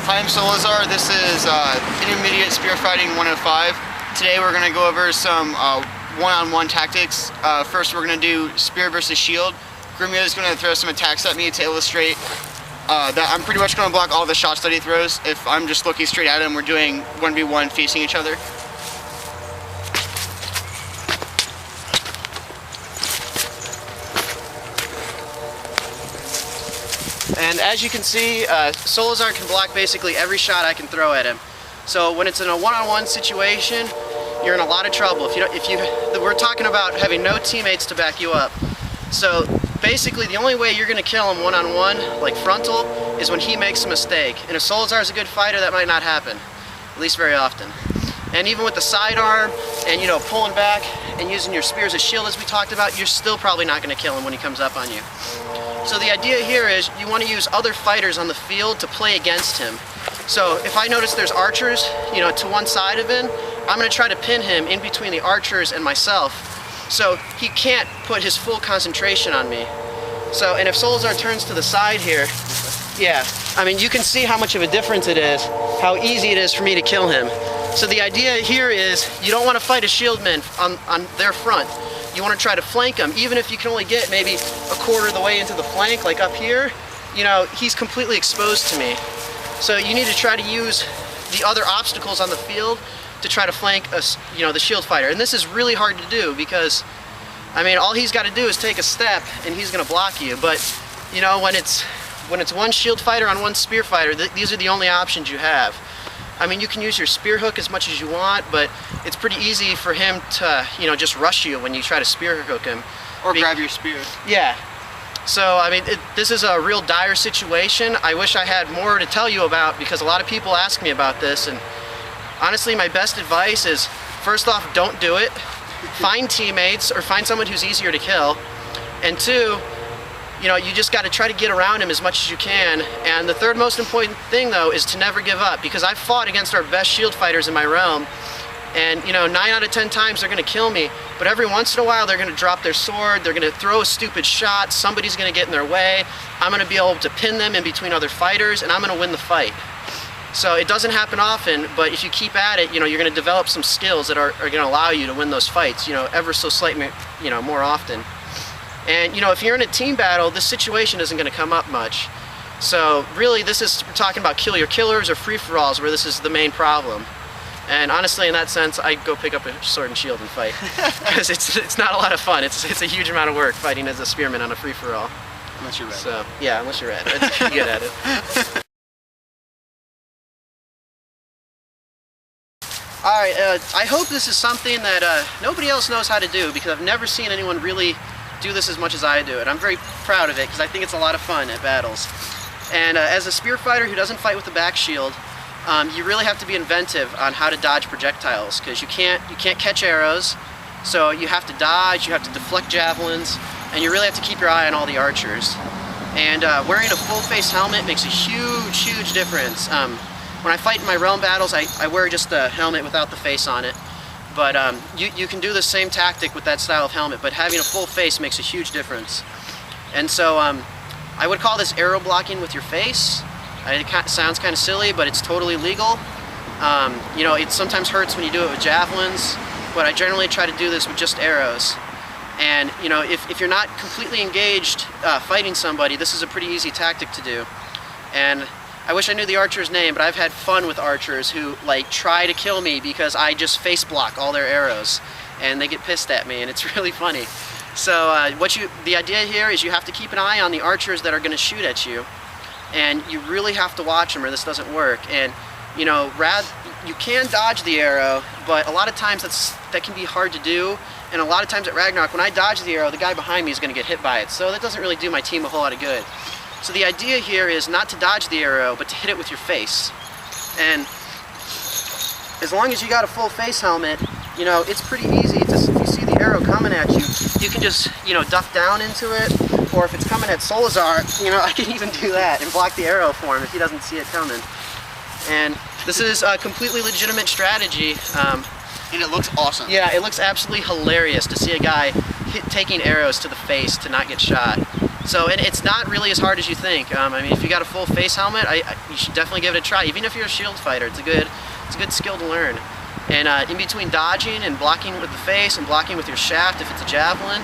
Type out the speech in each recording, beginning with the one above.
Hi, I'm Solusar. This is Intermediate Spear Fighting 105. Today we're going to go over some one-on-one tactics. First we're going to do spear versus shield. Grumio is going to throw some attacks at me to illustrate that I'm pretty much going to block all the shots that he throws. If I'm just looking straight at him, we're doing 1v1 facing each other. And as you can see, Solusar can block basically every shot I can throw at him. So when it's in a one-on-one situation, you're in a lot of trouble. We're talking about having no teammates to back you up. So basically the only way you're going to kill him one-on-one, like frontal, is when he makes a mistake. And if Solusar is a good fighter, that might not happen, at least very often. And even with the sidearm and pulling back and using your spear as a shield as we talked about, you're still probably not going to kill him when he comes up on you. So the idea here is you want to use other fighters on the field to play against him. So if I notice there's archers, to one side of him, I'm going to try to pin him in between the archers and myself, so he can't put his full concentration on me. So, and if Solusar turns to the side here, yeah, I mean, you can see how much of a difference it is, how easy it is for me to kill him. So the idea here is you don't want to fight a shieldman on their front. You want to try to flank him, even if you can only get maybe a quarter of the way into the flank, like up here, he's completely exposed to me. So you need to try to use the other obstacles on the field to try to flank us, the shield fighter. And this is really hard to do because, I mean, all he's got to do is take a step and he's going to block you. But, when it's one shield fighter on one spear fighter, these are the only options you have. I mean, you can use your spear hook as much as you want, but it's pretty easy for him to, just rush you when you try to spear hook him. Or grab your spear. Yeah. So, I mean, this is a real dire situation. I wish I had more to tell you about because a lot of people ask me about this, and honestly, my best advice is, first off, don't do it. Find teammates or find someone who's easier to kill. And two, you just got to try to get around him as much as you can. And the third most important thing, though, is to never give up, because I've fought against our best shield fighters in my realm, and 9 out of 10 times they're going to kill me, but every once in a while they're going to drop their sword, they're going to throw a stupid shot, somebody's going to get in their way, I'm going to be able to pin them in between other fighters, and I'm going to win the fight. So it doesn't happen often, but if you keep at it, you're going to develop some skills that are going to allow you to win those fights, ever so slightly, more often. And if you're in a team battle, this situation isn't going to come up much. So really, we're talking about kill your killers or free-for-alls, where this is the main problem. And honestly, in that sense, I'd go pick up a sword and shield and fight, because it's not a lot of fun. It's a huge amount of work fighting as a spearman on a free-for-all. Unless you're red. So yeah, unless you're red, you're good at it. All right, I hope this is something that nobody else knows how to do, because I've never seen anyone really do this as much as I do it. I'm very proud of it because I think it's a lot of fun at battles. And as a spear fighter who doesn't fight with the back shield, you really have to be inventive on how to dodge projectiles, because you can't catch arrows, so you have to dodge, you have to deflect javelins, and you really have to keep your eye on all the archers. And wearing a full face helmet makes a huge difference. When I fight in my realm battles, I wear just the helmet without the face on it. But you can do the same tactic with that style of helmet, but having a full face makes a huge difference. And so I would call this arrow blocking with your face. It sounds kind of silly, but it's totally legal. It sometimes hurts when you do it with javelins, but I generally try to do this with just arrows. And if you're not completely engaged fighting somebody, this is a pretty easy tactic to do. And I wish I knew the archer's name, but I've had fun with archers who try to kill me because I just face block all their arrows, and they get pissed at me, and it's really funny. So the idea here is you have to keep an eye on the archers that are going to shoot at you, and you really have to watch them or this doesn't work. And you can dodge the arrow, but a lot of times that can be hard to do. And a lot of times at Ragnarok, when I dodge the arrow, the guy behind me is going to get hit by it, so that doesn't really do my team a whole lot of good. So the idea here is not to dodge the arrow, but to hit it with your face. And as long as you got a full face helmet, it's pretty easy to, if you see the arrow coming at you, you can just, duck down into it, or if it's coming at Solusar, I can even do that and block the arrow for him if he doesn't see it coming. And this is a completely legitimate strategy. And it looks awesome. Yeah, it looks absolutely hilarious to see a guy taking arrows to the face to not get shot. So, and it's not really as hard as you think. I mean, if you got a full face helmet, you should definitely give it a try. Even if you're a shield fighter, it's a good skill to learn. And in between dodging and blocking with the face and blocking with your shaft, if it's a javelin,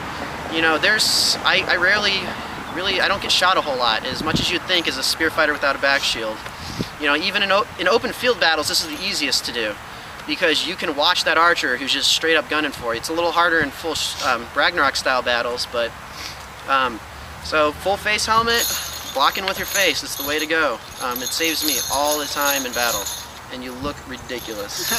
you know, I rarely, I don't get shot a whole lot, as much as you'd think as a spear fighter without a back shield. You know, even in open field battles, this is the easiest to do, because you can watch that archer who's just straight up gunning for you. It's a little harder in full Ragnarok style battles, but so full face helmet, blocking with your face, it's the way to go. It saves me all the time in battle, and you look ridiculous.